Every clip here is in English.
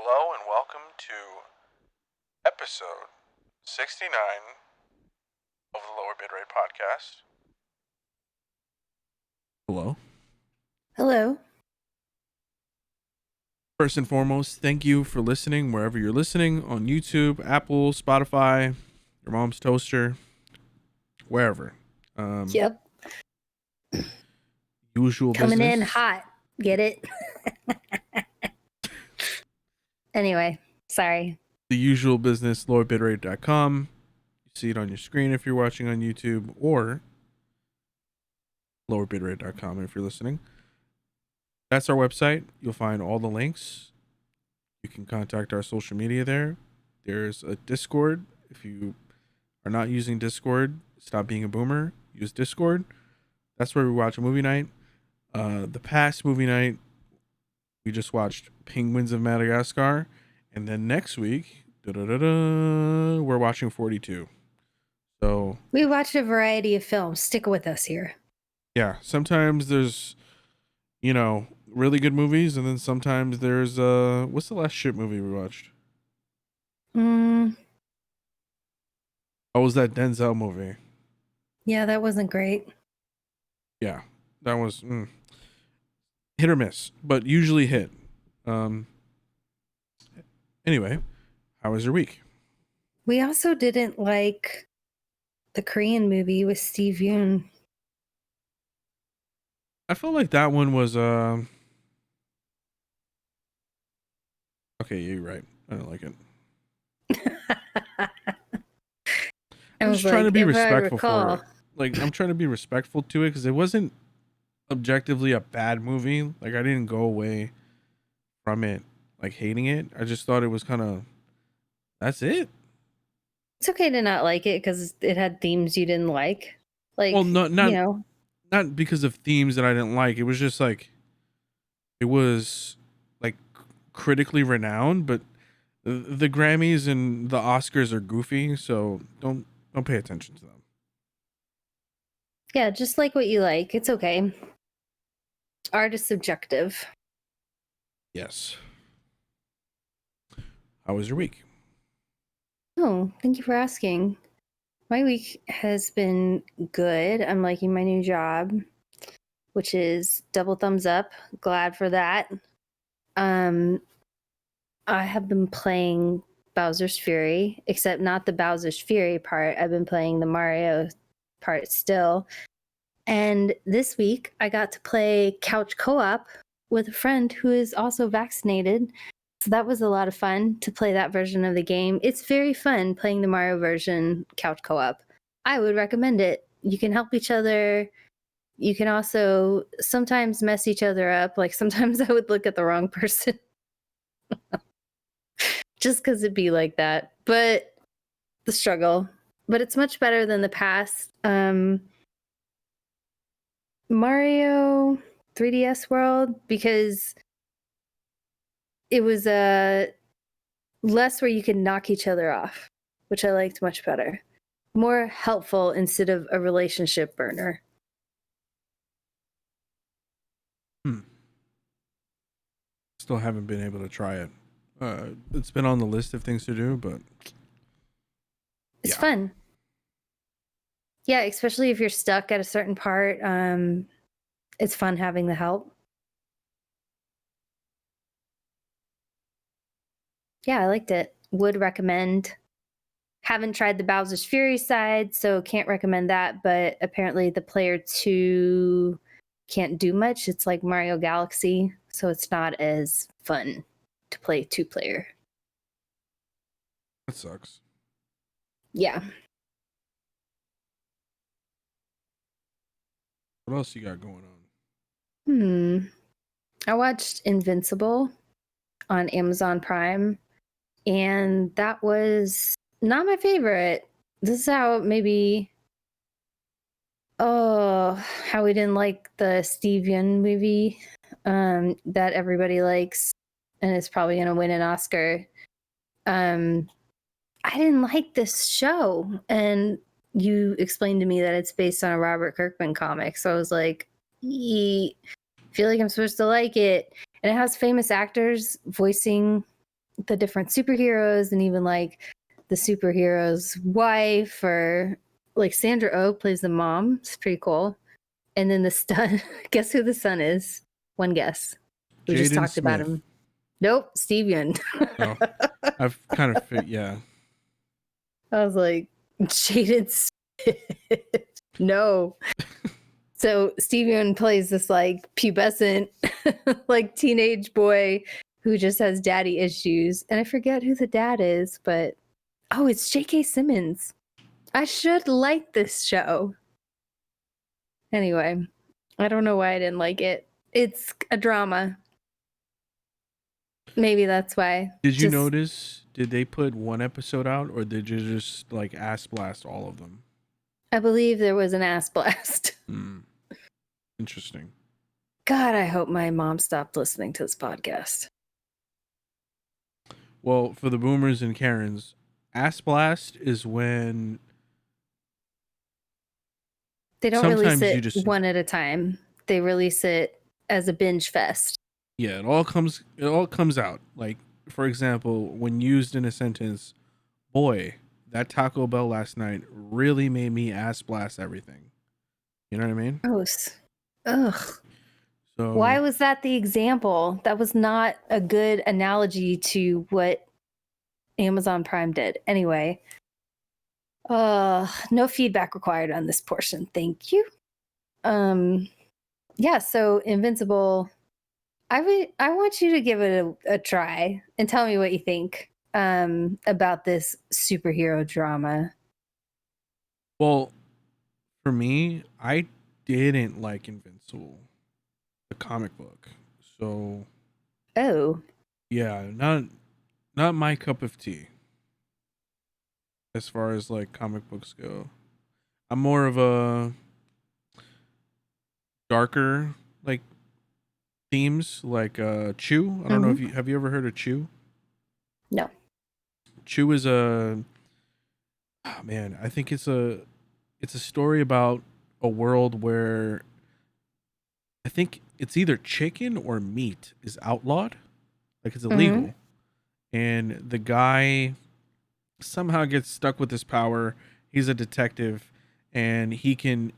Hello and welcome to episode 69 of the LowerBitrate Podcast. Hello. Hello. First and foremost, thank you for listening wherever you're listening, on YouTube, Apple, Spotify, your mom's toaster, wherever. Yep. Usual Coming business. in hot. Get it? Anyway, sorry. The usual business, lowerbitrate.com. You see it on your screen if you're watching on YouTube, or lowerbitrate.com if you're listening. That's our website. You'll find all the links. You can contact our social media there. There's a Discord. If you are not using Discord, stop being a boomer. Use Discord. That's where we watch a movie night. The past movie night, we just watched Penguins of Madagascar. And then next week, we're watching 42. So we watch a variety of films. Stick with us here. Yeah, sometimes there's, really good movies, and then sometimes there's what's the last shit movie we watched? Oh, was that Denzel movie? Yeah, that wasn't great. Yeah, that was hit or miss, but usually hit. Anyway, how was your week? We also didn't like the Korean movie with Steve Yeun. I felt like that one was okay, you're right. I don't like it. I'm just trying to be respectful for it. Like, I'm trying to be respectful to it because it wasn't objectively a bad movie. Like, I didn't go away from it like hating it. I just thought it was kind of, that's it. It's okay to not like it because it had themes you didn't like. Like, well, not because of themes that I didn't like. It was just like, it was like critically renowned, but the Grammys and the Oscars are goofy, so don't pay attention to them. Yeah, just like what you like. It's okay. Art is subjective. Yes. How was your week? Oh, thank you for asking. My week has been good. I'm liking my new job, which is double thumbs up. Glad for that. I have been playing Bowser's Fury, except not the Bowser's Fury part. I've been playing the Mario part still. And this week, I got to play couch co-op with a friend who is also vaccinated. So that was a lot of fun to play that version of the game. It's very fun playing the Mario version couch co-op. I would recommend it. You can help each other. You can also sometimes mess each other up. Like sometimes I would look at the wrong person. Just because it'd be like that. But the struggle. But it's much better than the past. Mario 3DS World, because it was less where you could knock each other off, which I liked much better. More helpful instead of a relationship burner. Still haven't been able to try it. It's been on the list of things to do, but it's fun. Yeah, especially if you're stuck at a certain part. It's fun having the help. Yeah, I liked it. Would recommend. Haven't tried the Bowser's Fury side, so can't recommend that. But apparently the player 2 can't do much. It's like Mario Galaxy, so it's not as fun to play 2-player. That sucks. Yeah. What else you got going on? I watched Invincible on Amazon Prime, and that was not my favorite. This is how maybe how we didn't like the Steve Yeun movie that everybody likes and is probably going to win an Oscar. I didn't like this show, and you explained to me that it's based on a Robert Kirkman comic, so I was like, feel like I'm supposed to like it. And it has famous actors voicing the different superheroes and even like the superhero's wife, or like Sandra Oh plays the mom. It's pretty cool. And then the son, guess who the son is? One guess. We just Jaden talked about Smith. him. Nope, Steve Yeun. Oh, I've kind of yeah. I was like, Jaden Smith. No. So Steve Yeun plays this like pubescent, like teenage boy who just has daddy issues. And I forget who the dad is, but oh, it's J.K. Simmons. I should like this show. Anyway, I don't know why I didn't like it. It's a drama. Maybe that's why. Did you notice? Did they put one episode out, or did you just like ass blast all of them? I believe there was an ass blast. Interesting. God, I hope my mom stopped listening to this podcast. Well, for the boomers and Karens, ass blast is when they don't sometimes release you it just one at a time. They release it as a binge fest. yeah, it all comes out. Like, for example, when used in a sentence, boy, that Taco Bell last night really made me ass blast everything. You know what I mean? Gross. Ugh. So Why was that the example? That was not a good analogy to what Amazon Prime did. Anyway, no feedback required on this portion. Thank you. Yeah, so Invincible, I want you to give it a try and tell me what you think about this superhero drama. well, for me, I didn't like Invincible, the comic book. So Oh, yeah, not my cup of tea as far as like comic books go. I'm more of a darker like themes like Chew. I don't know if you have you ever heard of Chew? no. Chew is a man, I think it's a story about a world where I think it's either chicken or meat is outlawed. Like it's illegal. And the guy somehow gets stuck with this power. He's a detective and he can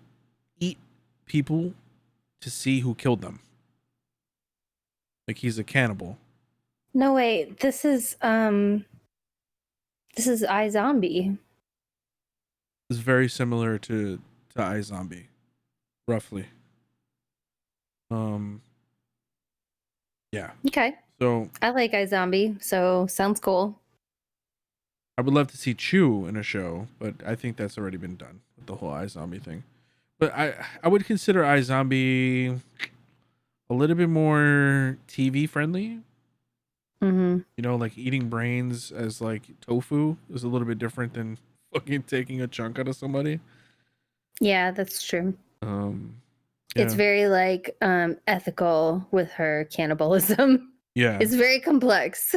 eat people to see who killed them. Like he's a cannibal. No, wait. This is iZombie. It's very similar to iZombie, roughly. Yeah. Okay. So I like iZombie, so sounds cool. I would love to see Chew in a show, but I think that's already been done with the whole iZombie thing. But I would consider iZombie a little bit more TV friendly. Mm-hmm. You know, like eating brains as like tofu is a little bit different than fucking taking a chunk out of somebody. Yeah, that's true. It's Yeah. very like ethical with her cannibalism. Yeah. It's very complex.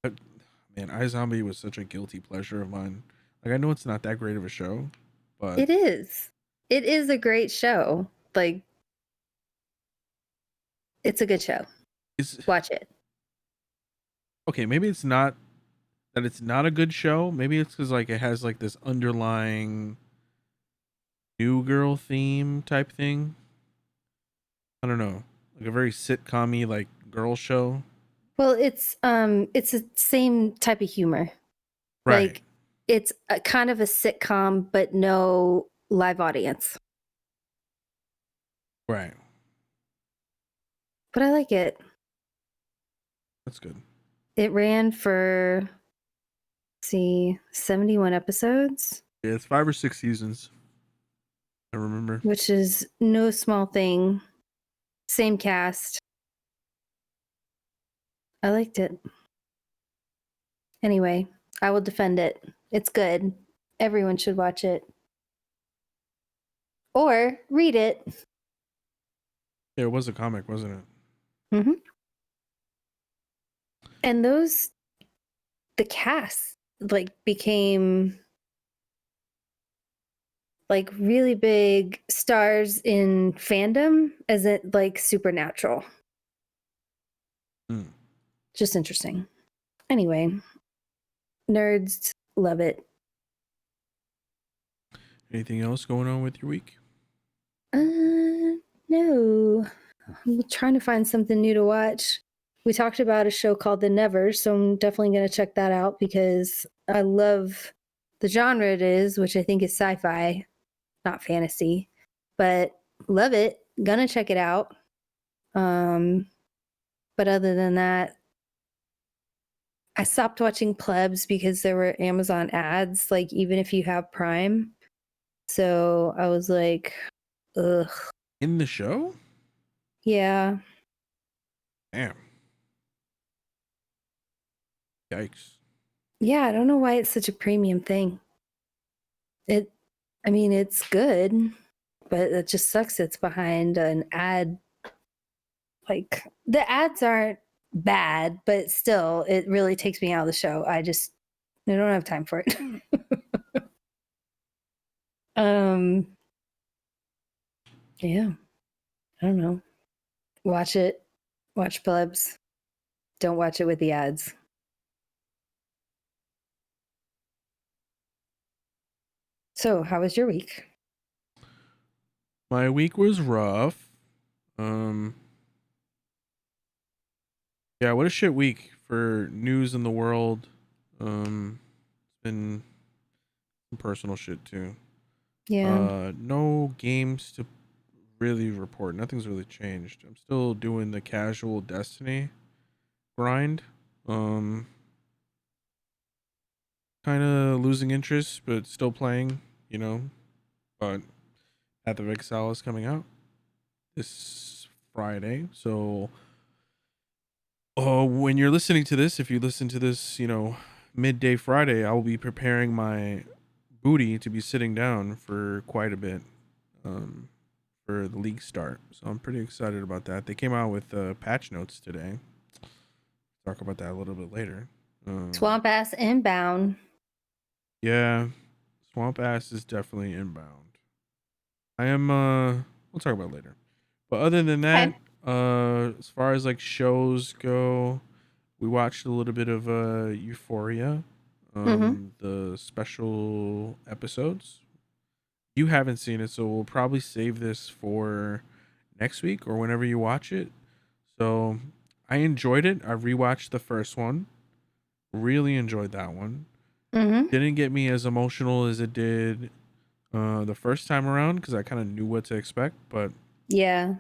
Man, iZombie was such a guilty pleasure of mine. Like I know it's not that great of a show, but It is. It is a great show. Like, it's a good show. Watch it. Okay, maybe it's not that it's not a good show. Maybe it's because like it has like this underlying new girl theme type thing. I don't know, like a very sitcom-y like girl show. Well, it's the same type of humor. Right. Like, it's a kind of a sitcom, but no live audience. Right. But I like it. That's good. It ran for, let's see, 71 episodes. Yeah, it's 5 or 6 seasons. I remember. Which is no small thing. Same cast. I liked it. Anyway, I will defend it. It's good. Everyone should watch it. Or read it. Yeah, it was a comic, wasn't it? Mm-hmm. And the cast like became like really big stars in fandom as it like Supernatural. just interesting. Anyway, nerds love it. Anything else going on with your week? No. I'm trying to find something new to watch. We talked about a show called The Never, so I'm definitely going to check that out because I love the genre it is, which I think is sci-fi, not fantasy, but love it. Gonna check it out. But other than that, I stopped watching Plebs because there were Amazon ads, like even if you have Prime. So I was like, ugh. In the show? Yeah. Damn. Yikes. Yeah, I don't know why it's such a premium thing. It's good, but it just sucks it's behind an ad. Like, the ads aren't bad, but still, it really takes me out of the show. I don't have time for it. Yeah, I don't know. Watch it. Watch Plebs. Don't watch it with the ads. So, how was your week? My week was rough. Yeah, what a shit week for news in the world. It's been some personal shit too. Yeah. No games to really report. Nothing's really changed. I'm still doing the casual Destiny grind. Um, kind of losing interest, but still playing. You know, but Path of Exile is coming out this Friday, so when you're listening to this, if you listen to this, midday Friday, I will be preparing my booty to be sitting down for quite a bit, for the league start. So I'm pretty excited about that. They came out with patch notes today. Talk about that a little bit later. Swamp Ass Inbound. Yeah, Swamp Ass is definitely inbound. I am. We'll talk about it later. But other than that, Okay. as far as like shows go, we watched a little bit of Euphoria, Mm-hmm. the special episodes. You haven't seen it, so we'll probably save this for next week or whenever you watch it. So I enjoyed it. I rewatched the first one. Really enjoyed that one. Mm-hmm. Didn't get me as emotional as it did the first time around because I kind of knew what to expect, but Yeah.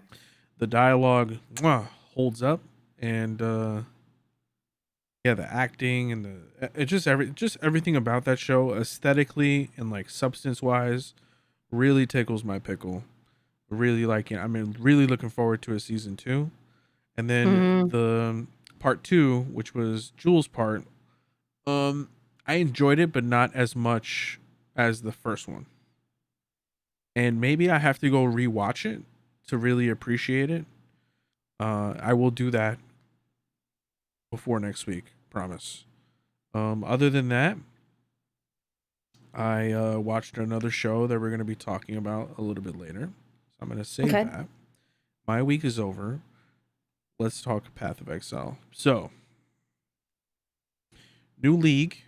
the dialogue holds up, and yeah, the acting and just everything about that show aesthetically and like substance wise really tickles my pickle. Really like it. I mean, really looking forward to a season 2. And then Mm-hmm. the part 2, which was Jules' part, I enjoyed it but not as much as the first one. And maybe I have to go rewatch it to really appreciate it. I will do that before next week, promise. Other than that, I watched another show that we're going to be talking about a little bit later. So I'm going to save Okay. that. My week is over. Let's talk Path of Exile. So, new league,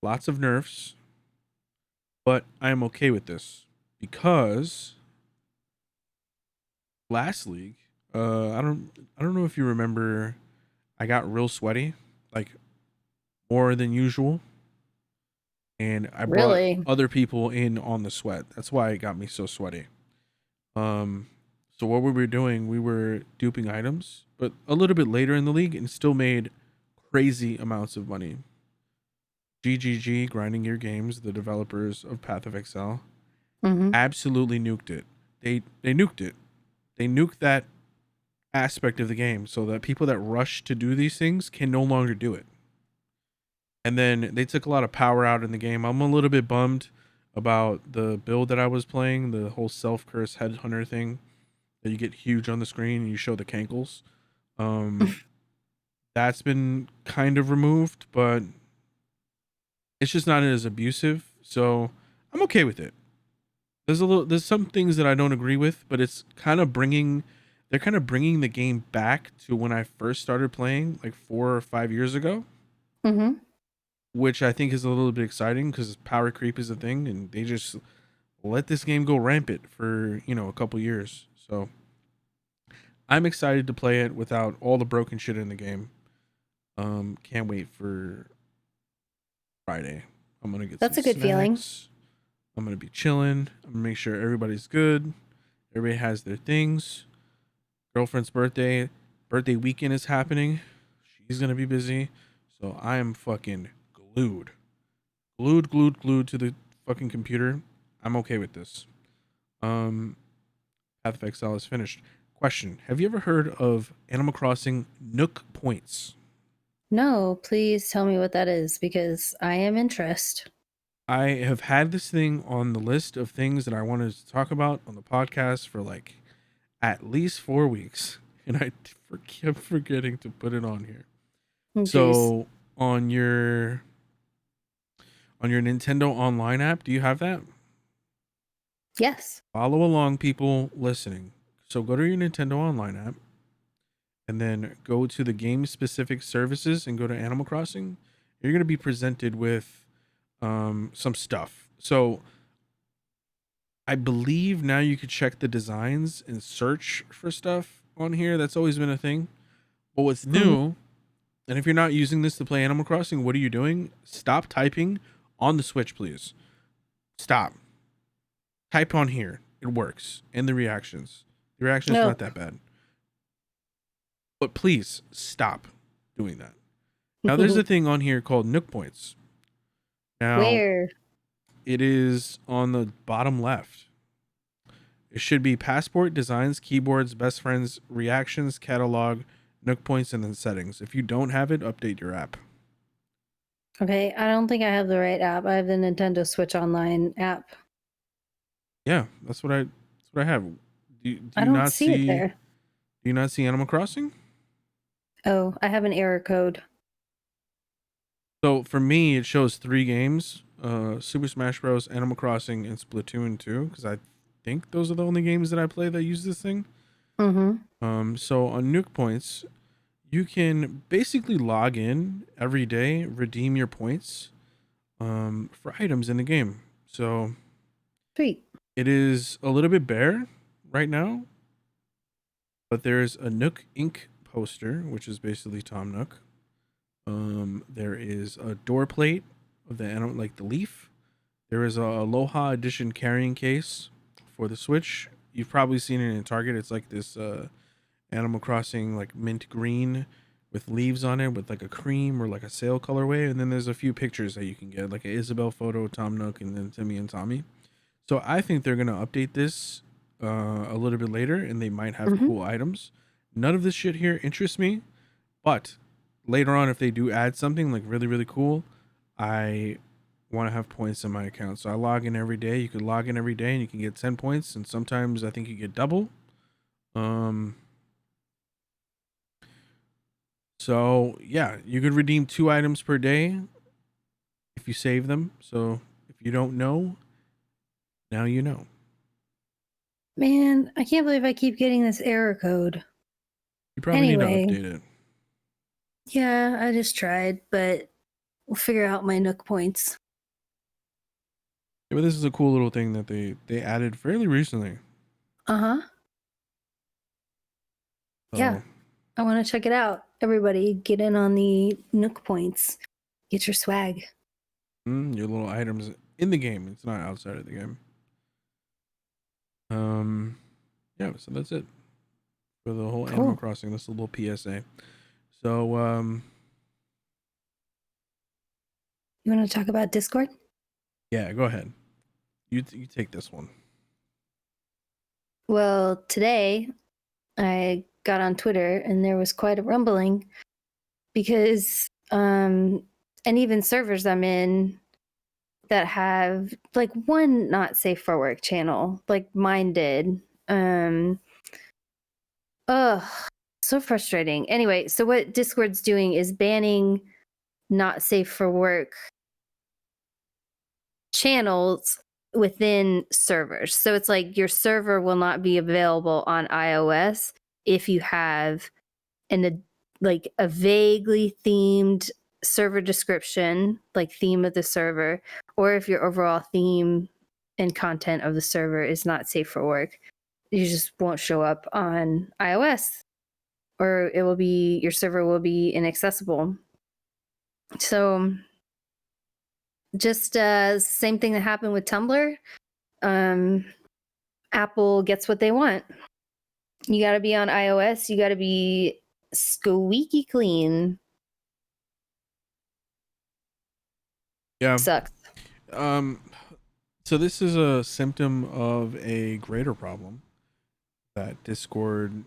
lots of nerfs, but I am okay with this because last league, I don't know if you remember, I got real sweaty, like more than usual, and I brought Really? other people in on the sweat. That's why it got me so sweaty. Um, so what we were doing, we were duping items, but a little bit later in the league, and still made crazy amounts of money. GGG, Grinding Gear Games, the developers of Path of Exile, Mm-hmm. absolutely nuked it. They nuked it. They nuked that aspect of the game so that people that rush to do these things can no longer do it. And then they took a lot of power out in the game. I'm a little bit bummed about the build that I was playing, the whole self-curse headhunter thing that you get huge on the screen and you show the cankles. Um, that's been kind of removed, but it's just not as abusive. So I'm okay with it. There's some things that I don't agree with, but it's kind of bringing they're kind of bringing the game back to when I first started playing, like 4 or 5 years ago, Mm-hmm. which I think is a little bit exciting because power creep is a thing, and they just let this game go rampant for a couple years. So I'm excited to play it without all the broken shit in the game. Can't wait for Friday. I'm gonna get That's some a good feeling. snacks. I'm gonna be chilling. I'm gonna make sure everybody's good. Everybody has their things. Girlfriend's birthday weekend is happening. She's gonna be busy. So I am fucking glued. Glued to the fucking computer. I'm okay with this. Um Path of Exile is finished. Question: have you ever heard of Animal Crossing Nook Points? No, please tell me what that is because I am interested. I have had this thing on the list of things that I wanted to talk about on the podcast for like at least 4 weeks, and kept forgetting to put it on here. Jeez. So on your Nintendo Online app, do you have that? Yes. Follow along, people listening. So go to your Nintendo Online app, and then go to the game specific services and go to Animal Crossing. You're gonna be presented with some stuff. So I believe now you could check the designs and search for stuff on here. That's always been a thing. But what's Mm-hmm. new, and if you're not using this to play Animal Crossing, what are you doing? Stop typing on the Switch, please. Stop. Type on here. It works. And the reactions. The reaction's No. not that bad. But please stop doing that. Now there's a thing on here called Nook Points. Now Where? it is on the bottom left. It should be passport, designs, keyboards, best friends, reactions, catalog, Nook Points, and then settings. If you don't have it, update your app. Okay, I don't think I have the right app. I have the Nintendo Switch Online app. Yeah, that's what I have. Do I you don't not see it see there. do you not see Animal Crossing? Oh, I have an error code. So for me, it shows 3 games: Super Smash Bros., Animal Crossing, and Splatoon 2. Because I think those are the only games that I play that use this thing. Mm-hmm. So on Nuke Points, you can basically log in every day, redeem your points, for items in the game. So Sweet. it is a little bit bare right now, but there's a Nook Inc. poster, which is basically Tom Nook. There is a door plate of the animal, like the leaf. There is a Aloha Edition carrying case for the Switch. You've probably seen it in Target. It's like this Animal Crossing like mint green with leaves on it with like a cream or like a sail colorway. And then there's a few pictures that you can get, like an Isabel photo, Tom Nook, and then Timmy and Tommy. So I think they're gonna update this a little bit later, and they might have Mm-hmm. cool items. None of this shit here interests me, but later on, if they do add something like really really cool, I want to have points in my account. So I log in every day. You could log in every day, and you can get 10 points, and sometimes I think you get double. Um. So yeah, you could redeem 2 items per day if you save them. So if you don't know, now you know. Man, I can't believe I keep getting this error code. You probably need to Anyway, update it. yeah, I just tried, but we'll figure out my Nook points. Yeah, but this is a cool little thing that they added fairly recently. Uh-huh. Yeah, So I want to check it out. Everybody, get in on the Nook points. Get your swag. your little items in the game. It's not outside of the game. Yeah. So that's it for the whole Animal Cool. Crossing. This little PSA. So You want to talk about Discord? yeah, go ahead. You take this one. Well, today I got on Twitter and there was quite a rumbling because and even servers I'm in that have like one not safe for work channel, like mine did. Ugh, so frustrating. Anyway, so what Discord's doing is banning not safe for work channels within servers. So it's like your server will not be available on iOS if you have like a vaguely themed server description, like theme of the server, or if your overall theme and content of the server is not safe for work, you just won't show up on iOS, or your server will be inaccessible. So just same thing that happened with Tumblr. Apple gets what they want. You got to be on iOS. You got to be squeaky clean. Yeah. Sucks. So this is a symptom of a greater problem that Discord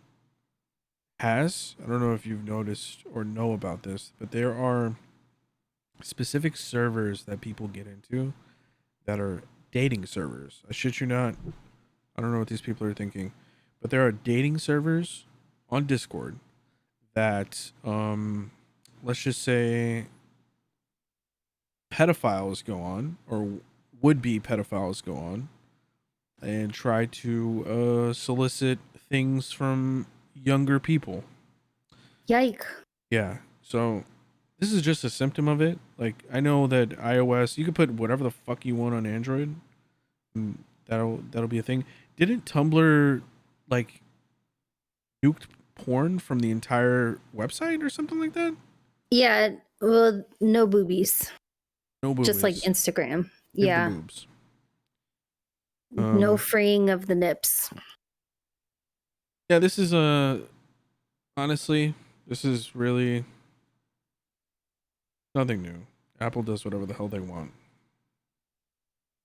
has. I don't know if you've noticed or know about this, but there are specific servers that people get into that are dating servers. I shit you not. I don't know what these people are thinking, but there are dating servers on Discord that, let's just say, pedophiles go on, or would-be pedophiles go on, and try to solicit things from younger people. Yike. Yeah. So this is just a symptom of it. Like, I know that iOS, you can put whatever the fuck you want on Android, and that'll be a thing. Didn't Tumblr like nuked porn from the entire website or something like that? Yeah, well, no boobies. No boobies. Just like Instagram. Give yeah. the boobs. No freeing of the nips. Yeah, this is honestly, this is really nothing new. Apple does whatever the hell they want.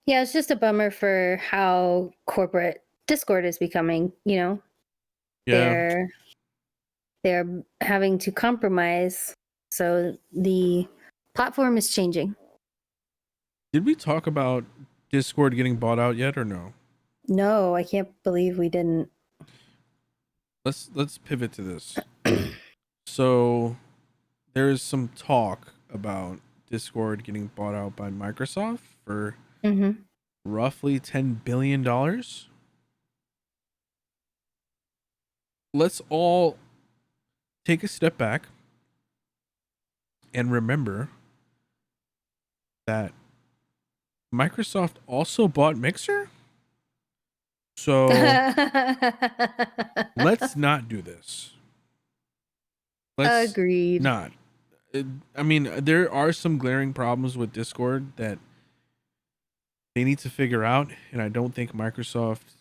Yeah, it's just a bummer for how corporate Discord is becoming, you know? Yeah. They're having to compromise. So the platform is changing. Did we talk about Discord getting bought out yet or no? No, I can't believe we didn't. Let's pivot to this. So there's some talk about Discord getting bought out by Microsoft for roughly $10 billion. Let's all take a step back and remember that Microsoft also bought Mixer. So let's not do this. Agreed. Not. I mean, there are some glaring problems with Discord that they need to figure out, and I don't think Microsoft's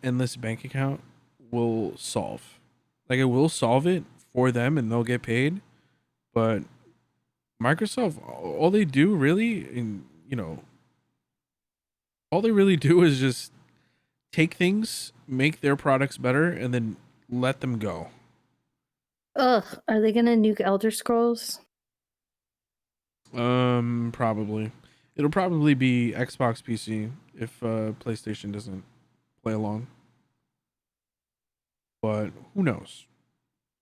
endless bank account will solve. Like, it will solve it for them, and they'll get paid. But Microsoft, all they do really, and all they really do is just take things, make their products better, and then let them go. Ugh, are they gonna nuke Elder Scrolls? Probably. It'll probably be Xbox PC if PlayStation doesn't play along. But who knows?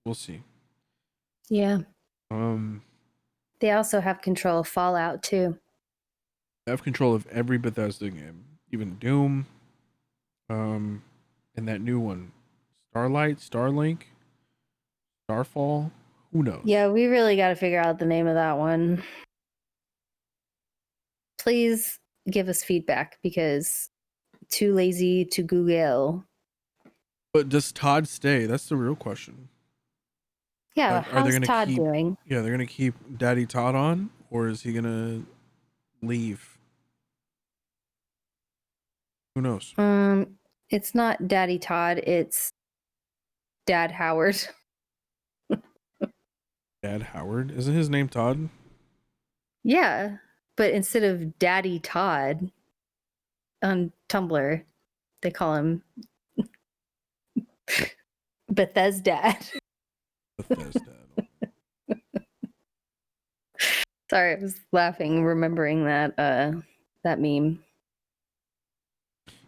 We'll see. Yeah. They also have control of Fallout too. They have control of every Bethesda game, even Doom. And that new one, Starlink, Starfall. Who knows? Yeah, we really got to figure out the name of that one. Please give us feedback because too lazy to Google. But does Todd stay? That's the real question. Yeah, like, how's Todd doing? Yeah, they're gonna keep Daddy Todd on, or is he gonna leave? Who knows? It's not Daddy Todd, it's Dad Howard. Dad Howard? Isn't his name Todd? Yeah, but instead of Daddy Todd on Tumblr, they call him Bethesda. Bethesda. Sorry, I was laughing remembering that meme.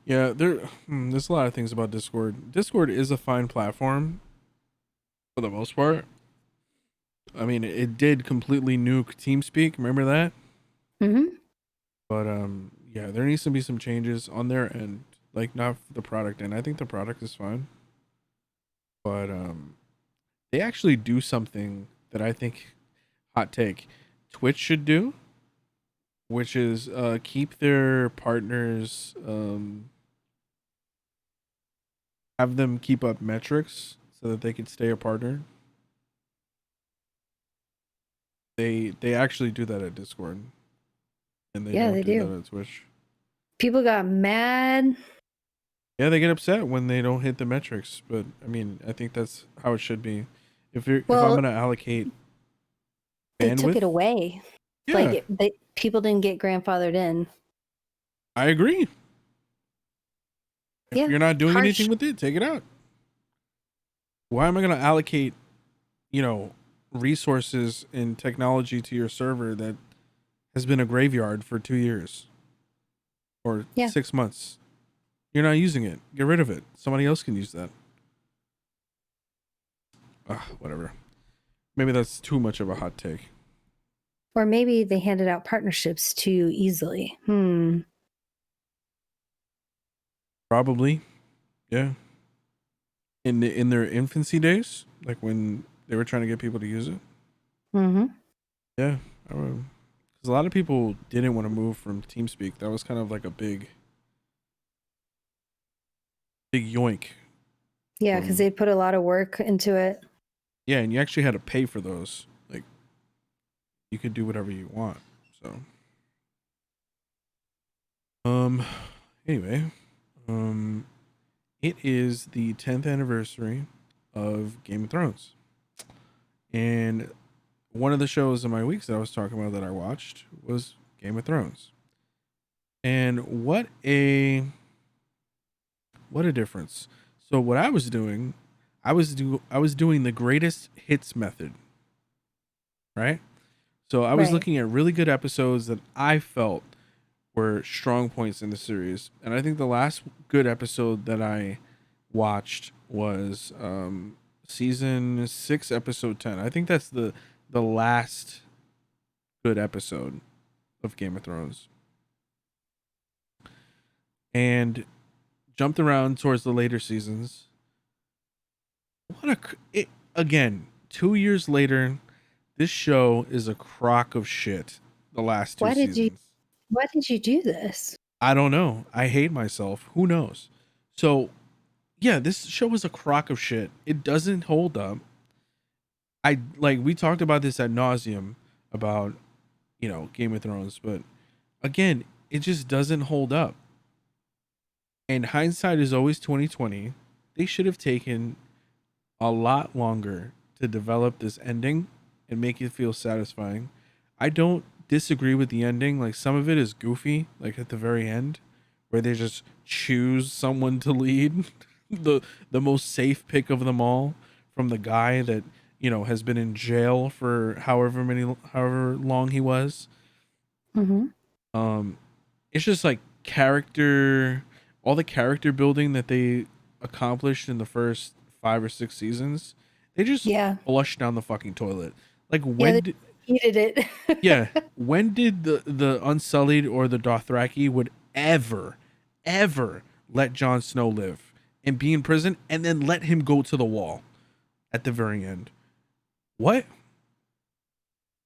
Yeah, there's a lot of things about Discord. Discord is a fine platform for the most part. I mean, it did completely nuke TeamSpeak. Remember that? But yeah, there needs to be some changes on their end, like not the product end. I think the product is fine. But they actually do something that I think, hot take, Twitch should do, which is keep their partners, have them keep up metrics so that they can stay a partner. They actually do that at Discord, and they Yeah, don't they do that do. at Twitch. People got mad. Yeah, they get upset when they don't hit the metrics, but I mean, I think that's how it should be. If I'm Well, gonna allocate they took it bandwidth, away. yeah, Like people didn't get grandfathered in. I agree. If Yeah, you're not doing harsh. anything with it, take it out. Why am I gonna allocate, you know, resources and technology to your server that has been a graveyard for 2 years or Yeah. 6 months? You're not using it. Get rid of it. Somebody else can use that. Whatever. Maybe that's too much of a hot take. Or maybe they handed out partnerships too easily. Probably, yeah. In their infancy days, like when they were trying to get people to use it. Mm-hmm. Yeah, because a lot of people didn't want to move from TeamSpeak. That was kind of like a big yoink. Yeah, because they put a lot of work into it. Yeah, and you actually had to pay for those. Like, you could do whatever you want. So, anyway, it is the 10th anniversary of Game of Thrones, and one of the shows in my weeks that I was talking about that I watched was Game of Thrones. And what a difference. So what I was doing, I was doing the greatest hits method, right? So I was Right. looking at really good episodes that I felt were strong points in the series. And I think the last good episode that I watched was season 6 episode 10. I think that's the last good episode of Game of Thrones. And jumped around towards the later seasons. Again, 2 years later, this show is a crock of shit. The last two seasons. Why did you do this? I don't know. I hate myself. Who knows? So, yeah, this show is a crock of shit. It doesn't hold up. We talked about this ad nauseum about, Game of Thrones, but again, it just doesn't hold up. And hindsight is always 2020. They should have taken a lot longer to develop this ending and make it feel satisfying. I don't disagree with the ending. Like, some of it is goofy, like at the very end, where they just choose someone to lead, the most safe pick of them all, from the guy that has been in jail for however long he was. Mm-hmm. It's just like all the character building that they accomplished in the first 5 or 6 seasons, they just flushed down the fucking toilet. Like, they heated it. yeah, when did the Unsullied or the Dothraki would ever let Jon Snow live and be in prison and then let him go to the wall at the very end? What?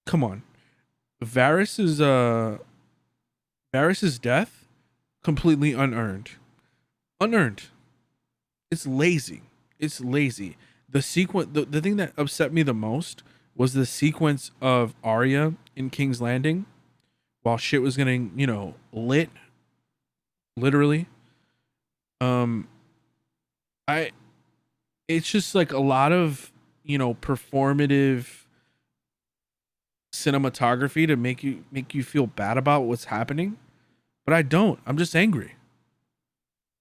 Come on. Varys's death, completely unearned. It's lazy. The sequence, the thing that upset me the most was the sequence of Arya in King's Landing while shit was getting, lit, literally. It's just like a lot of, performative cinematography to make you feel bad about what's happening. But I don't. I'm just angry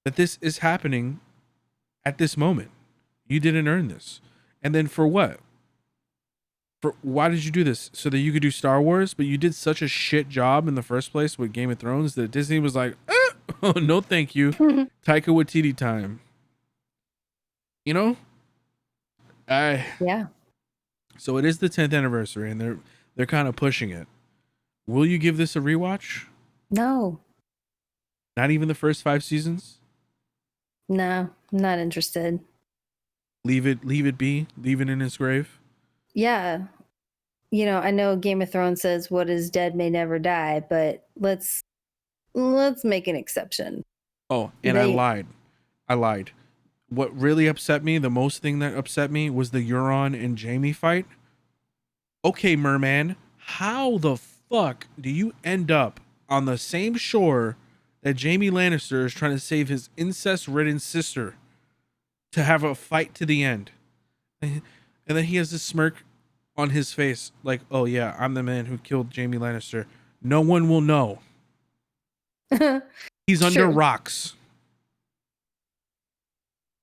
that this is happening at this moment. You didn't earn this. And then for what? Why did you do this? So that you could do Star Wars? But you did such a shit job in the first place with Game of Thrones that Disney was like, oh, no thank you. Taika Waititi time. Yeah. So it is the 10th anniversary and they're kind of pushing it. Will you give this a rewatch? No. Not even the first 5 seasons? No, I'm not interested. Leave it be. Leave it in its grave. Yeah. I know Game of Thrones says what is dead may never die, but let's make an exception. Oh, and I lied. What really upset me, the most thing that upset me was the Euron and Jaime fight. Okay, merman, how the fuck do you end up on the same shore that Jaime Lannister is trying to save his incest-ridden sister to have a fight to the end? And then he has this smirk on his face, like, oh yeah, I'm the man who killed Jaime Lannister. No one will know. He's under True. rocks.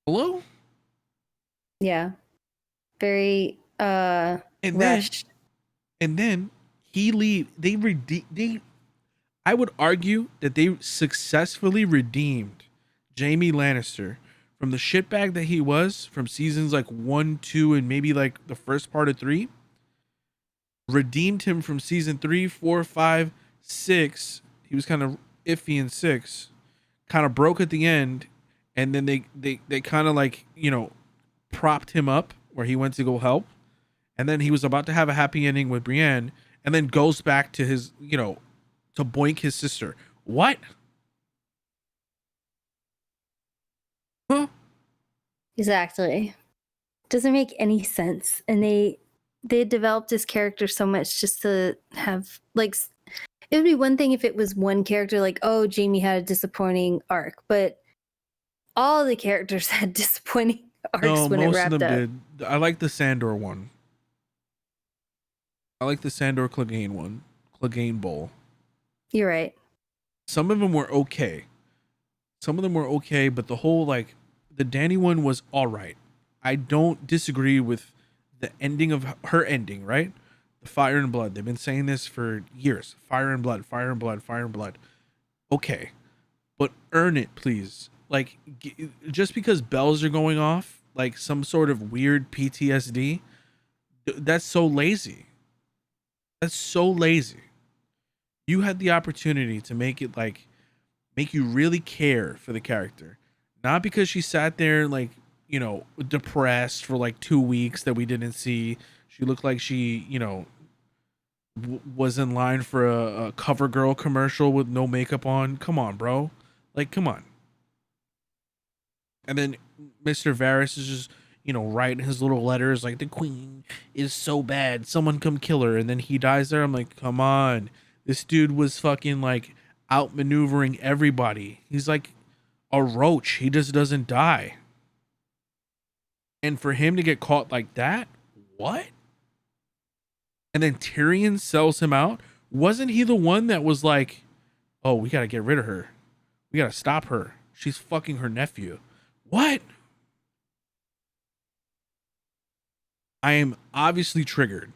Hello? Yeah. Very And rushed. then he leave. I would argue that they successfully redeemed Jaime Lannister from the shitbag that he was from seasons like 1, 2, and maybe like the first part of 3. Redeemed him from season 3, 4, 5, 6. He was kind of iffy in 6. Kind of broke at the end, and then they kind of like, propped him up where he went to go help. And then he was about to have a happy ending with Brienne, and then goes back to his, to boink his sister. What? Huh? Exactly. Doesn't make any sense. And they developed this character so much just to have like it would be one thing if it was one character like, oh, Jaime had a disappointing arc, but all the characters had disappointing arcs No, when it most of wrapped them up. did. I like the Sandor one. I like the Sandor Clegane one. Clegane Bowl. You're right. Some of them were okay. But the whole, like, the Dany one was all right. I don't disagree with the ending of her ending, right? The fire and blood. They've been saying this for years. Fire and blood, fire and blood, fire and blood. Okay. But earn it, please. Like, just because bells are going off, like some sort of weird PTSD, that's so lazy. That's so lazy. You had the opportunity to make it like make you really care for the character, not because she sat there like, depressed for like 2 weeks that we didn't see. She looked like she, was in line for a CoverGirl commercial with no makeup on. Come on, bro. Like, come on. And then Mr. Varys is just, writing his little letters like the queen is so bad. Someone come kill her. And then he dies there. I'm like, come on. This dude was fucking like outmaneuvering everybody. He's like a roach. He just doesn't die. And for him to get caught like that, what? And then Tyrion sells him out. Wasn't he the one that was like, oh, we got to get rid of her. We got to stop her. She's fucking her nephew. What? I am obviously triggered.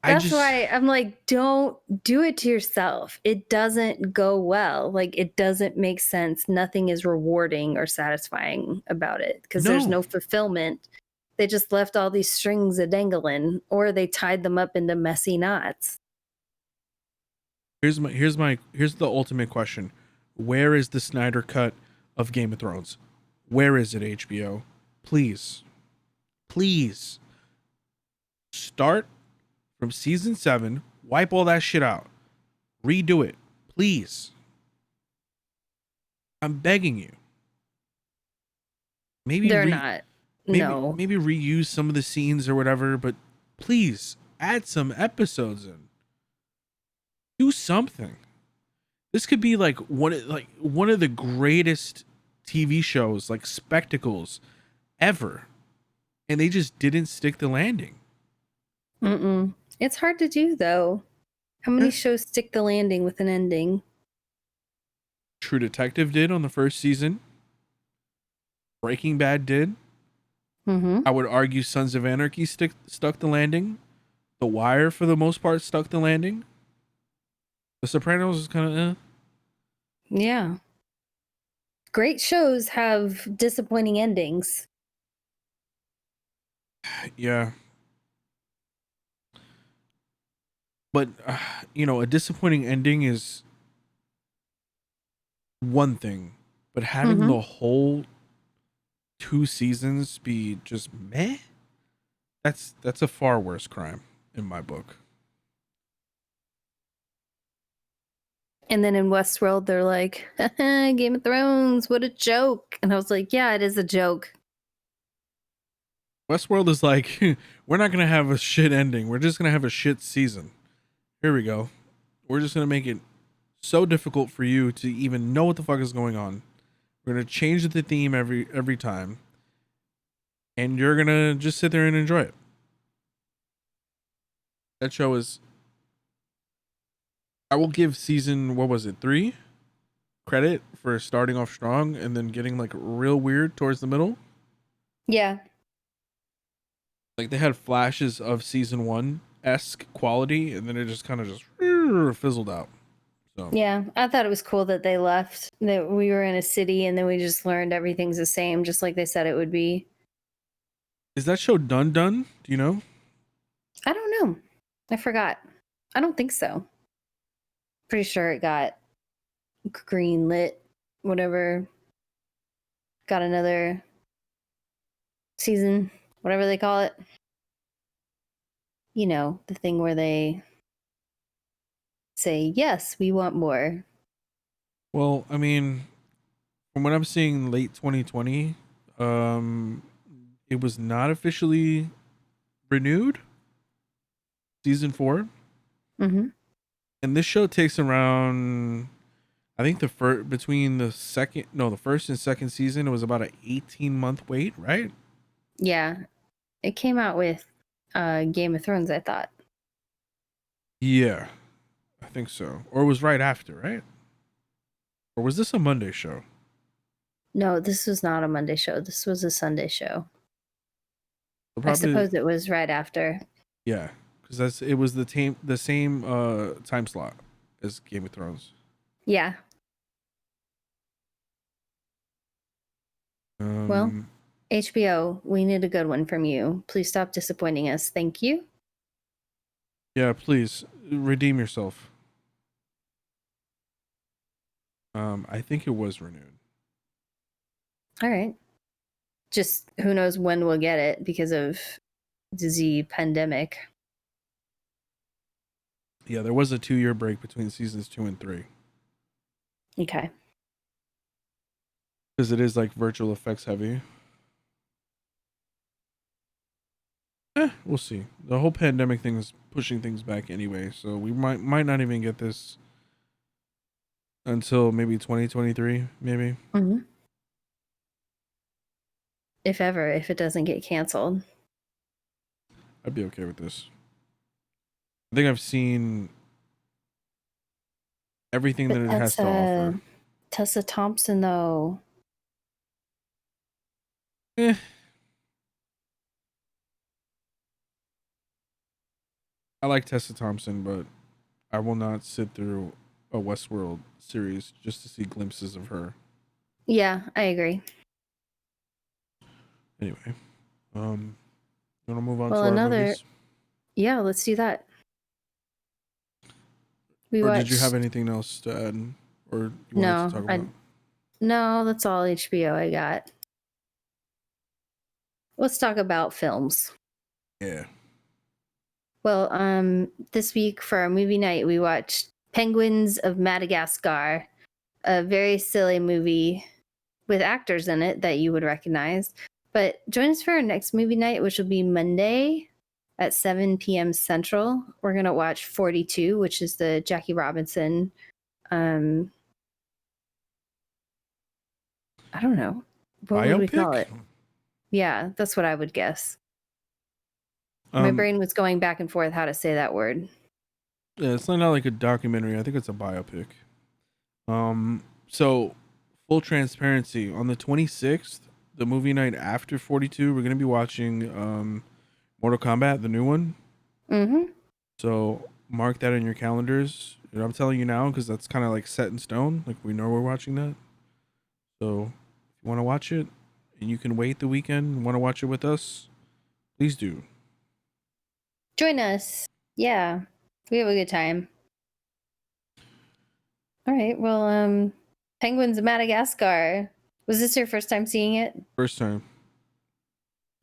That's why I'm like, don't do it to yourself. It doesn't go well. Like, it doesn't make sense. Nothing is rewarding or satisfying about it because there's no fulfillment. They just left all these strings a dangling, or they tied them up into messy knots. Here's the ultimate question. Where is the Snyder cut of Game of Thrones? Where is it, HBO? Please start from season 7, wipe all that shit out, redo it, please. I'm begging you. Maybe they're not. No. Maybe reuse some of the scenes or whatever, but please add some episodes in. Do something. This could be like one of the greatest TV shows, like spectacles ever, and they just didn't stick the landing. It's hard to do though. How many shows stick the landing with an ending? True Detective did on the first season. Breaking Bad did. I would argue Sons of Anarchy stuck the landing. The Wire, for the most part, stuck the landing. The Sopranos is kind of Yeah. Great shows have disappointing endings. Yeah. But, a disappointing ending is one thing. but having Mm-hmm. the whole 2 seasons be just meh, that's a far worse crime in my book. And then in Westworld, they're like, Game of Thrones, what a joke. And I was like, yeah, it is a joke. Westworld is like, we're not gonna have a shit ending. We're just gonna have a shit season. Here we go. We're just gonna make it so difficult for you to even know what the fuck is going on. We're gonna change the theme every time, and you're gonna just sit there and enjoy it. That show is. I will give season, what was it, 3, credit for starting off strong and then getting like real weird towards the middle. Yeah. Like they had flashes of season 1-esque quality, and then it just kind of just fizzled out. So Yeah. I thought it was cool that they left, that we were in a city and then we just learned everything's the same, just like they said it would be. is that show done? Do you know? I don't know. I forgot. I don't think so. Pretty sure it got green lit, whatever. Got another season, whatever they call it. You know, the thing where they say, yes, we want more. Well, I mean, from what I'm seeing, late 2020, it was not officially renewed. Season 4, Mm-hmm. and this show takes around, I think the first between the second, no, the first and second season, it was about an 18-month wait, right? Yeah. It came out with Game of Thrones, I thought. Yeah, I think so. Or it was right after, right? Or was this a Monday show? No, this was not a Monday show. This was a Sunday show. So I probably, suppose it was right after. yeah, because it was the same time slot as Game of Thrones. Yeah. Well, Um, HBO, we need a good one from you. Please stop disappointing us. Thank you. yeah, please redeem yourself. I think it was renewed. All right. Just who knows when we'll get it because of the pandemic. Yeah, there was a 2-year break between seasons 2 and 3 Okay. because it is like virtual effects heavy. We'll see. The whole pandemic thing is pushing things back anyway, so we might not even get this until maybe 2023, maybe. Mm-hmm. If ever, if it doesn't get canceled. I'd be okay with this. I think I've seen everything that But it has that's to offer. Tessa Thompson, though. Eh, I like Tessa Thompson, but I will not sit through a Westworld series just to see glimpses of her. Yeah, I agree. Anyway, you want to move on Well, to our movies? yeah, let's do that. We Or did you have watched, anything else to add, or you wanted to no, talk about? no, that's all HBO I got. Let's talk about films. Yeah. Well, this week for our movie night, we watched Penguins of Madagascar, a very silly movie with actors in it that you would recognize. But join us for our next movie night, which will be Monday at 7 p.m. Central. We're going to watch 42, which is the Jackie Robinson. I don't know. What would we call Biopic? it? Yeah, that's what I would guess. My Um, brain was going back and forth how to say that word. yeah, it's not like a documentary. I think it's a biopic. So full transparency, on the 26th, the movie night after 42, we're gonna be watching Mortal Kombat, the new one. Mm-hmm. So mark that in your calendars. And I'm telling you now because that's kind of like set in stone. Like we know we're watching that. So if you want to watch it and you can wait the weekend and want to watch it with us, please do. Join us. Yeah, we have a good time. All right. Well, Penguins of Madagascar. Was this your first time seeing it? First time.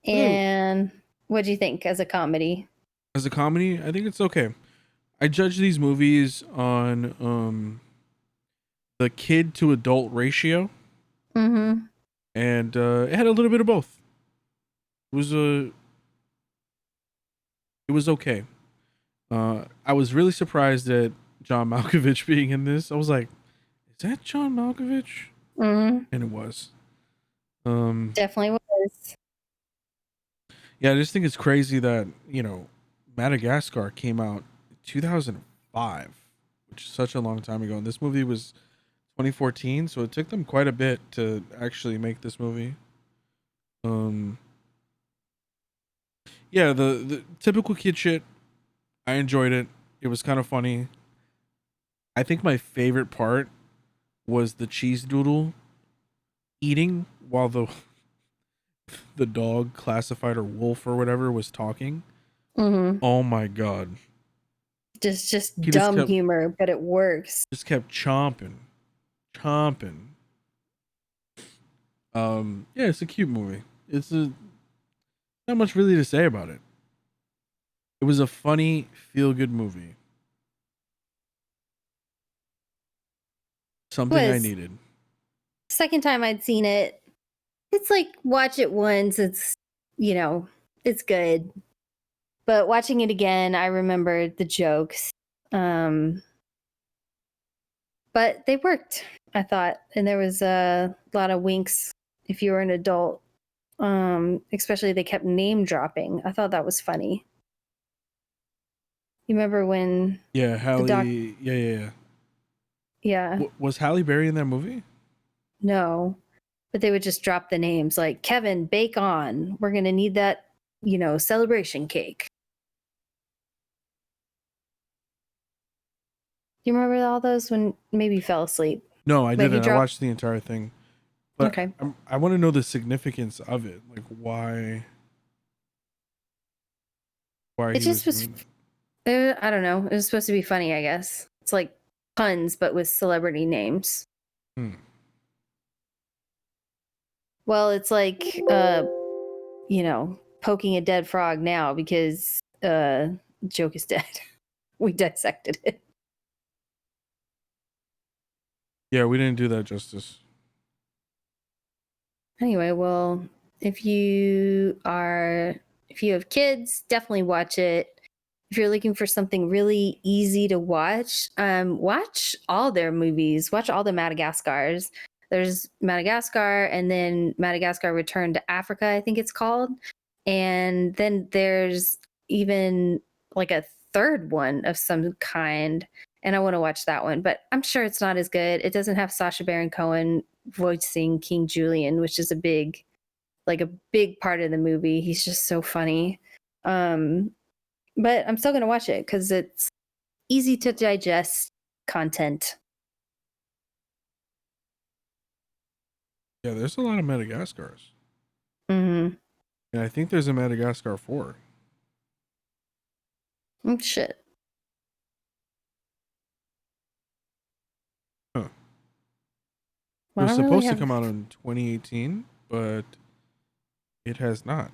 And what do you think as a comedy? As a comedy, I think it's okay. I judge these movies on the kid to adult ratio. Mm-hmm. And it had a little bit of both. It was okay. I was really surprised at John Malkovich being in this. I was like, is that John Malkovich? Mm-hmm. And it was. Definitely was. Yeah, I just think it's crazy that, Madagascar came out in 2005, which is such a long time ago. And this movie was 2014, so it took them quite a bit to actually make this movie. Yeah, the typical kid shit. I enjoyed it. It was kind of funny. I think my favorite part was the cheese doodle eating while the dog, classified or wolf or whatever, was talking. Mm-hmm. Oh my god. Just He dumb humor, but it works. Just kept chomping. Yeah, it's a cute movie. Not much really to say about it. It was a funny, feel-good movie. Something I needed. Second time I'd seen it. It's like watch it once, it's it's good. But watching it again, I remembered the jokes. But they worked, I thought. And there was a lot of winks if you were an adult. Especially they kept name dropping. I thought that was funny. You remember when Halle Yeah. Was Halle Berry in that movie? No. But they would just drop the names like Kevin, bake on. We're gonna need that, celebration cake. Do you remember all those when maybe you fell asleep? No, I didn't. I watched the entire thing. But okay. I want to know the significance of it. Like why it just was I don't know. It was supposed to be funny, I guess. It's like puns but with celebrity names. Well, it's like poking a dead frog now because joke is dead. We dissected it. Yeah, we didn't do that justice. Anyway, well, if you have kids, definitely watch it. If you're looking for something really easy to watch all their movies. Watch all the Madagascars. There's Madagascar and then Madagascar Return to Africa, I think it's called. And then there's even like a third one of some kind. And I want to watch that one, but I'm sure it's not as good. It doesn't have Sacha Baron Cohen voicing King Julian, which is a big part of the movie. He's just so funny. But I'm still going to watch it because it's easy to digest content. Yeah, there's a lot of Madagascars. Mm-hmm. And I think there's a Madagascar 4. Shit. Huh. It was supposed to come out in 2018, but it has not.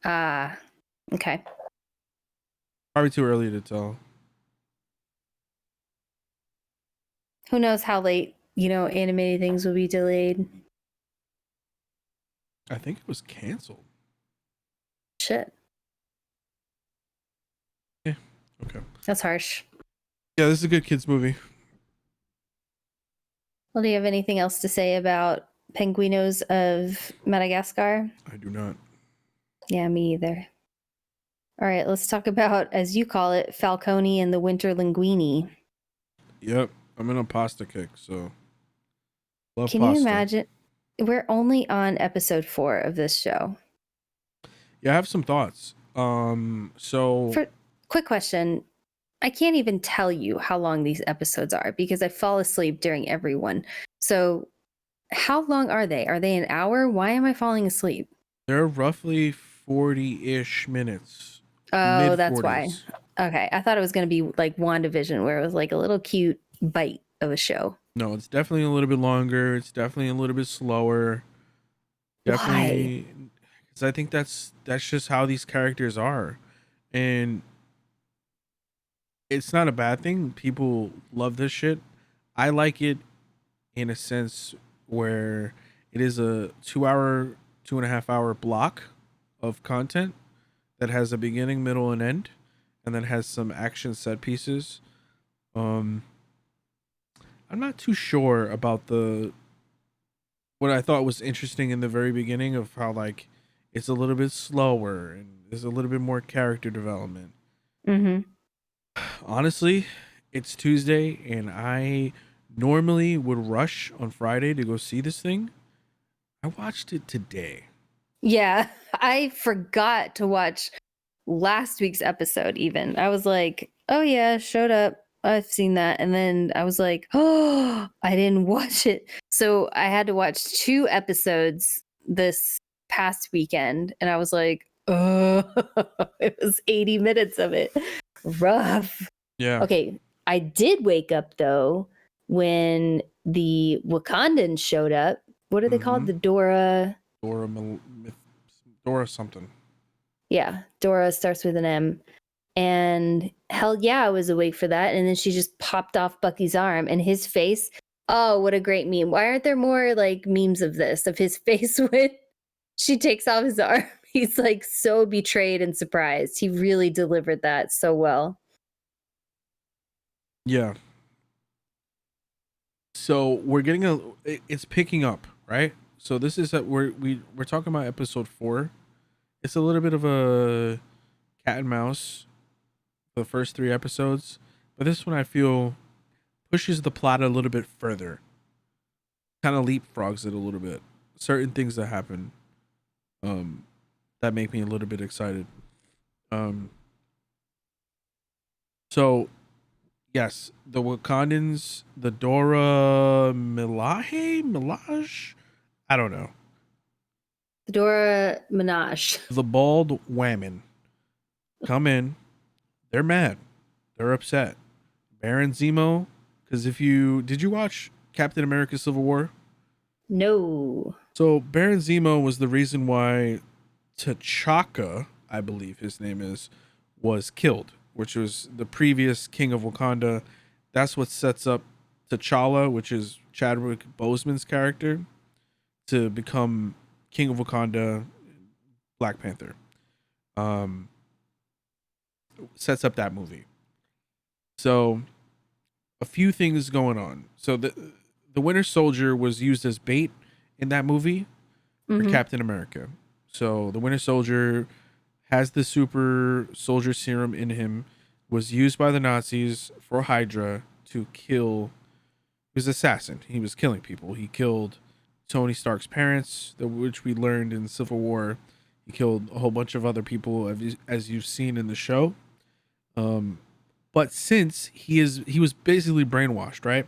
Okay. Probably too early to tell. Who knows how late, animated things will be delayed. I think it was canceled. Shit. Yeah. Okay. That's harsh. Yeah, this is a good kids movie. Well, do you have anything else to say about Penguinos of Madagascar? I do not. Yeah, me either. All right, let's talk about, as you call it, Falcone and the Winter Linguini. Yep, I'm in a pasta kick, so love Can pasta. you imagine? We're only on episode 4 of this show. Yeah, I have some thoughts. Quick question. I can't even tell you how long these episodes are because I fall asleep during every one. So how long are they? Are they an hour? Why am I falling asleep? They're roughly 40-ish minutes. Oh, that's why. Okay. I thought it was going to be like WandaVision where it was like a little cute bite of a show. No, it's definitely a little bit longer. It's definitely a little bit slower. Why? Definitely, because I think that's just how these characters are, and it's not a bad thing. People love this shit. I like it in a sense where it is a 2 hour, 2.5 hour block of content that has a beginning, middle, and end, and then has some action set pieces. Um, I'm not too sure about the what I thought was interesting in the very beginning of how like it's a little bit slower and there's a little bit more character development. Mm-hmm. Honestly, it's Tuesday and I normally would rush on Friday to go see this thing. I watched it today. Yeah, I forgot to watch last week's episode even. I was like, oh yeah, showed up. I've seen that. And then I was like, oh, I didn't watch it. So I had to watch 2 episodes this past weekend. And I was like, oh, it was 80 minutes of it. Rough. Yeah. Okay. I did wake up though when the Wakandans showed up. What are they called? Mm-hmm. The Dora. Dora, Dora something. Yeah, Dora starts with an M. And hell yeah, I was awake for that. And then she just popped off Bucky's arm and his face. Oh, what a great meme. Why aren't there more like memes of this, of his face when she takes off his arm? He's like so betrayed and surprised. He really delivered that so well. Yeah. So we're getting it's picking up, right? So this is that we're talking about episode 4. It's a little bit of a cat and mouse, the first 3 episodes, but this one I feel pushes the plot a little bit further, kind of leapfrogs it a little bit. Certain things that happen, um, that make me a little bit excited. Um, so yes, the Wakandans, the Dora Milaje, I don't know, The Dora Minaj. the bald whammon come in. They're mad. They're upset. Baron Zemo, because if you did you watch Captain America: Civil War? No. So Baron Zemo was the reason why T'Chaka, I believe his name is, was killed, which was the previous king of Wakanda. That's what sets up T'Challa, which is Chadwick Boseman's character, to become king of Wakanda, Black Panther. Um, Sets up that movie. So a few things going on. So the Winter Soldier was used as bait in that movie for Mm-hmm. Captain America. So the Winter Soldier has the super soldier serum in him, was used by the Nazis for Hydra to kill. He was an assassin. He was killing people. He killed Tony Stark's parents, which we learned in Civil War. He killed a whole bunch of other people, as you've seen in the show. Um, but since he was basically brainwashed, right?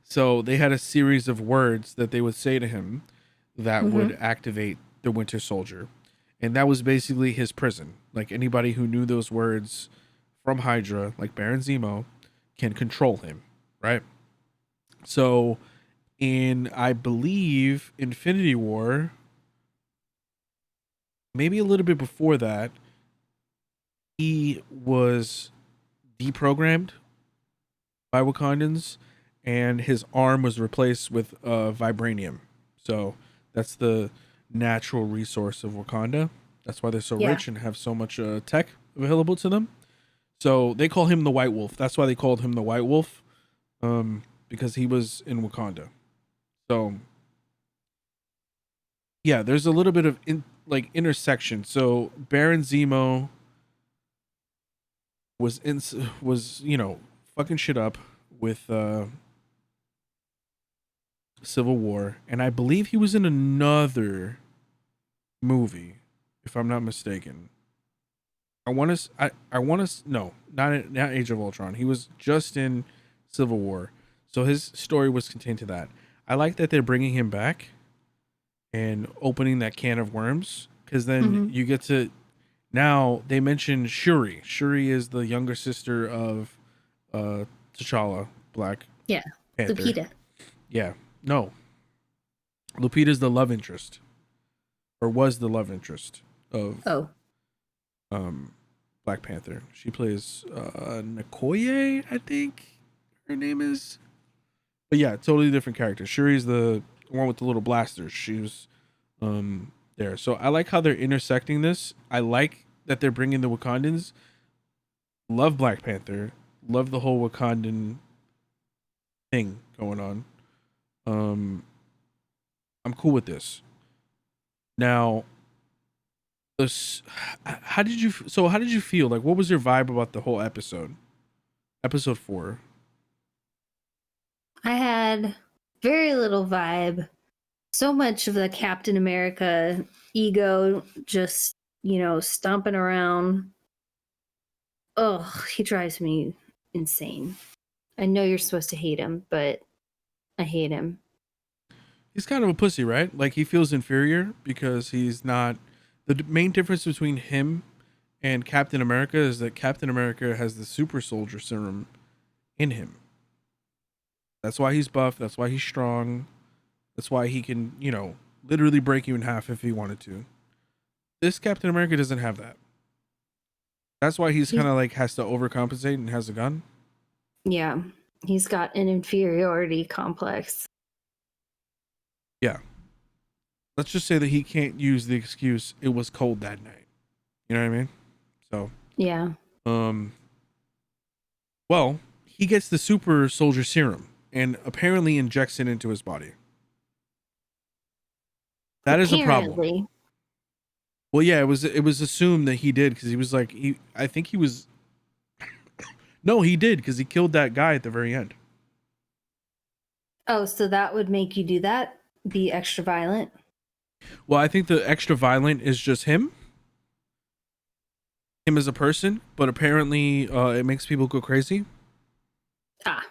So they had a series of words that they would say to him that Mm-hmm. would activate the Winter Soldier. And that was basically his prison. Like anybody who knew those words from Hydra, like Baron Zemo, can control him, right? So in I believe Infinity War, maybe a little bit before that, he was deprogrammed by Wakandans, and his arm was replaced with vibranium. So that's the natural resource of Wakanda. That's why they're so Yeah. rich and have so much tech available to them. So they call him the White Wolf. That's why they called him the White Wolf, because he was in Wakanda. So yeah, there's a little bit of intersection. So Baron Zemo was fucking shit up with Civil War, and I believe he was in another movie, if I'm not mistaken. I want to no, not Age of Ultron. He was just in Civil War, so his story was contained to that. I like that they're bringing him back and opening that can of worms, because then Mm-hmm. you get to now they mention Shuri. Shuri is the younger sister of T'Challa, Black Yeah. Panther. Lupita. Yeah. No. Lupita's the love interest, or was the love interest of Oh, um Black Panther. She plays Nikoye, I think her name is. But yeah, totally different character. Shuri's the one with the little blasters. She was there. So I like how they're intersecting this. I like that they're bringing the Wakandans. Love Black Panther. Love the whole Wakandan thing going on. Um, I'm cool with this. Now, this, how did you? So how did you feel? Like, what was your vibe about the whole episode? Episode 4. I had very little vibe. So much of the Captain America ego just, stomping around. Oh, he drives me insane. I know you're supposed to hate him, but I hate him. He's kind of a pussy, right? Like he feels inferior because he's not. The main difference between him and Captain America is that Captain America has the super soldier serum in him. That's why he's buff. That's why he's strong. That's why he can, literally break you in half if he wanted to. This Captain America doesn't have that. That's why he's He's, kind of like has to overcompensate and has a gun. yeah, he's got an inferiority complex. Yeah. Let's just say that he can't use the excuse it was cold that night. You know what I mean? So, Yeah. um well, he gets the super soldier serum and apparently injects it into his body. That is a problem. Apparently. Well, yeah, it was assumed that he did because he was like I think he was. No, he did because he killed that guy at the very end. Oh, so that would make you do that? Be extra violent? Well, I think the extra violent is just him as a person, but apparently it makes people go crazy. Ah.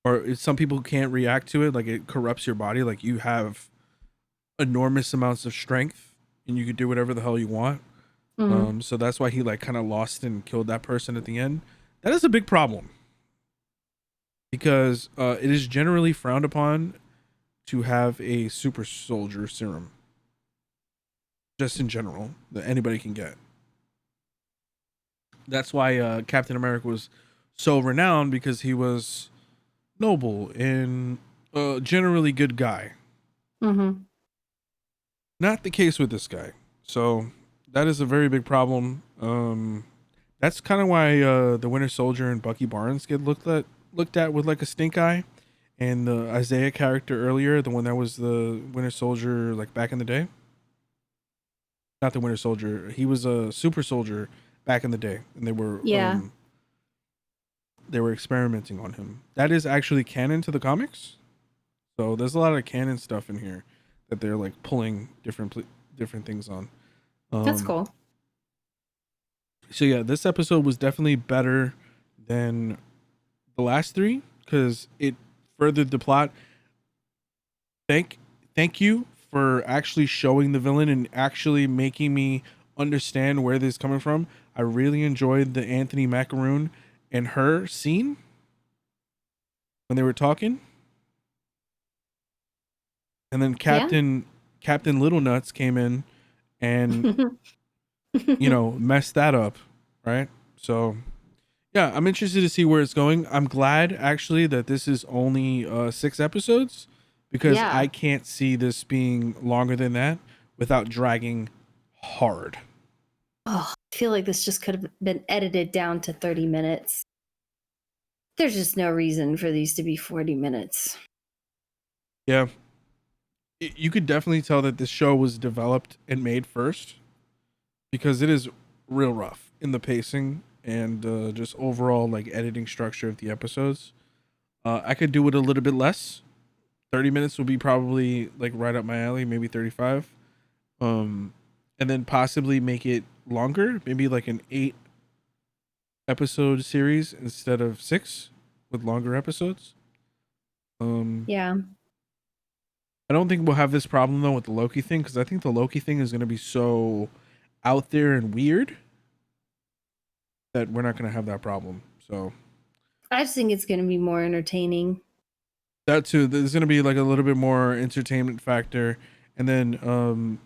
Or some people can't react to it, like it corrupts your body. Like you have enormous amounts of strength and you could do whatever the hell you want. Mm-hmm. So that's why he like kind of lost and killed that person at the end. That is a big problem because it is generally frowned upon to have a super soldier serum, just in general, that anybody can get. That's why Captain America was so renowned because he was noble and generally good guy. Mm-hmm. Not the case with this guy. So that is a very big problem. That's kind of why the Winter Soldier and Bucky Barnes get looked at with like a stink eye, and the Isaiah character earlier, the one that was the Winter Soldier like back in the day. Not the Winter Soldier. He was a super soldier back in the day, and Yeah. they were experimenting on him. That is actually canon to the comics. So there's a lot of canon stuff in here that they're like pulling different things on. That's cool. So yeah, this episode was definitely better than the last 3 because it furthered the plot. Thank you for actually showing the villain and actually making me understand where this is coming from. I really enjoyed the Anthony Macaroon and her scene when they were talking. And then Yeah. Captain Little Nuts came in and messed that up, right? So yeah, I'm interested to see where it's going. I'm glad actually that this is only 6 episodes because Yeah. I can't see this being longer than that without dragging hard. Oh, I feel like this just could have been edited down to 30 minutes. There's just no reason for these to be 40 minutes. Yeah. You could definitely tell that this show was developed and made first because it is real rough in the pacing and just overall like editing structure of the episodes. I could do it a little bit less. 30 minutes would be probably like right up my alley, maybe 35. And then possibly make it longer, maybe like an 8 episode series instead of 6 with longer episodes. Yeah. I don't think we'll have this problem though with the Loki thing because I think the Loki thing is going to be so out there and weird that we're not going to have that problem. So I just think it's going to be more entertaining. That too. There's gonna be like a little bit more entertainment factor, and then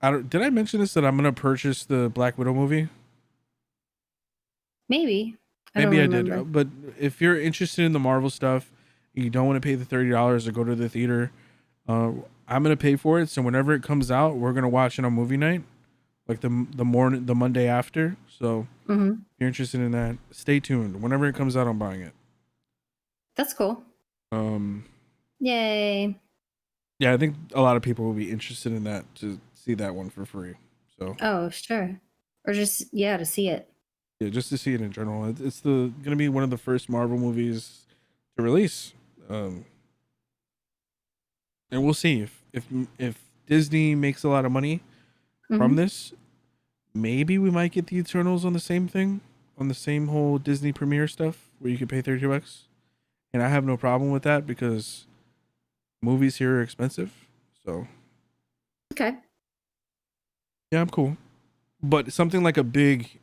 I don't. Did I mention this that I'm gonna purchase the Black Widow movie? Maybe. I don't Maybe I did, remember. but if you're interested in the Marvel stuff, you don't want to pay the $30 to go to the theater. Uh, I'm gonna pay for it. So whenever it comes out, we're gonna watch it on movie night, like the Monday after. So Mm-hmm. if you're interested in that, stay tuned. Whenever it comes out, I'm buying it. That's cool. Um, Yay. yeah, I think a lot of people will be interested in that to see that one for free. So Oh, sure. Or just, yeah, to see it. yeah, just to see it in general. It's gonna be one of the first Marvel movies to release. Um, and we'll see if Disney makes a lot of money from Mm-hmm. this. Maybe we might get the Eternals on the same thing, on the same whole Disney premiere stuff where you could pay $30, and I have no problem with that because movies here are expensive. So Okay. yeah, I'm cool. But something like Avengers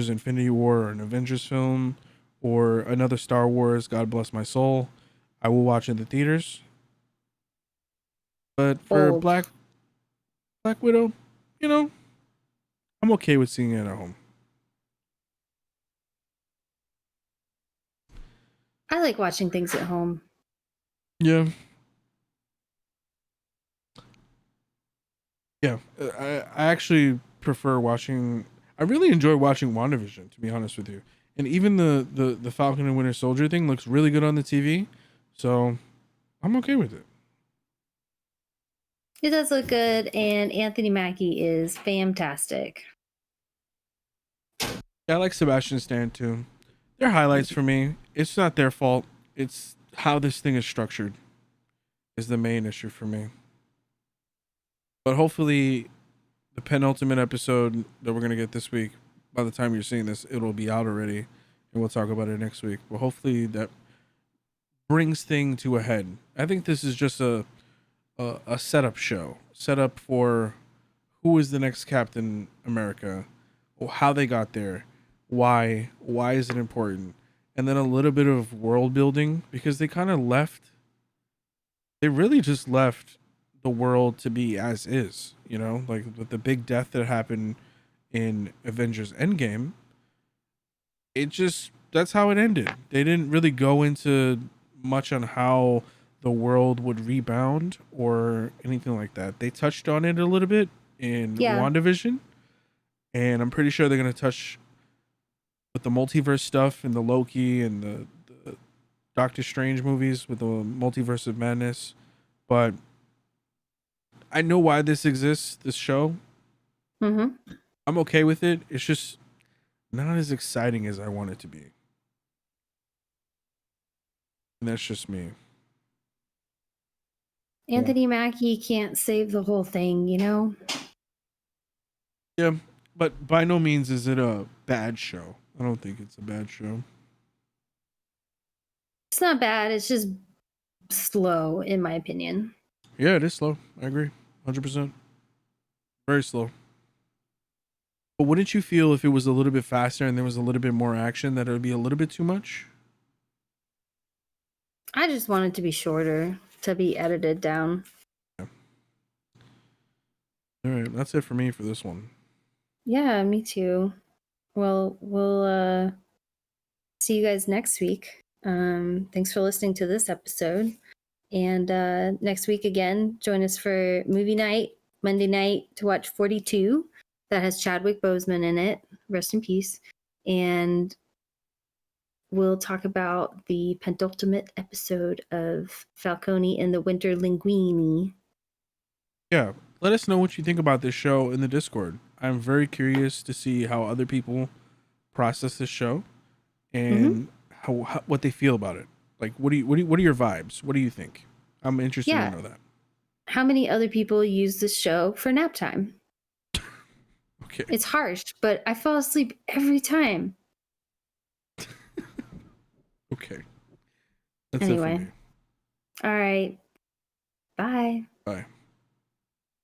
Infinity War or an Avengers film or another Star Wars, God bless my soul, I will watch in the theaters. But for Bold. Black Widow, you know, I'm okay with seeing it at home. I like watching things at home. Yeah. Yeah. I actually prefer watching I really enjoy watching WandaVision, to be honest with you. And even the Falcon and Winter Soldier thing looks really good on the TV. So I'm okay with it. It does look good, and Anthony Mackie is fantastic. Yeah, I like Sebastian Stan too. They're highlights for me. It's not their fault. It's how this thing is structured is the main issue for me. But hopefully, the penultimate episode that we're gonna get this week, by the time you're seeing this, it'll be out already, and we'll talk about it next week. But hopefully, that brings thing to a head. I think this is just a setup show, setup for who is the next Captain America, or how they got there, why is it important, and then a little bit of world building because they kind of left. They really just left the world to be as is, you know, like with the big death that happened in Avengers Endgame. It just that's how it ended. They didn't really go into much on how the world would rebound or anything like that. They touched on it a little bit in Yeah. WandaVision, and I'm pretty sure they're gonna touch with the multiverse stuff and the Loki and the Doctor Strange movies with the multiverse of madness. But I know why this exists, this show. Mm-hmm. I'm okay with it. It's just not as exciting as I want it to be. And that's just me. Anthony Mackie can't save the whole thing, you know? Yeah, but by no means is it a bad show. I don't think it's a bad show. It's not bad. It's just slow, in my opinion. Yeah, it is slow. I agree. 100%. Very slow. But wouldn't you feel if it was a little bit faster and there was a little bit more action that it would be a little bit too much? I just want it to be shorter, to be edited down. Yeah. All right, that's it for me for this one. Yeah, me too. Well, we'll see you guys next week. Thanks for listening to this episode. And next week again, join us for movie night, Monday night, to watch 42. That has Chadwick Boseman in it. Rest in peace. And we'll talk about the penultimate episode of Falcone and the Winter Linguini. Yeah, let us know what you think about this show in the Discord. I'm very curious to see how other people process this show and how what they feel about it. Like, what are your vibes? What do you think? I'm interested to Yeah. know that. How many other people use this show for nap time? Okay. It's harsh, but I fall asleep every time. Okay. That's it for Anyway. me. All right. Bye. Bye.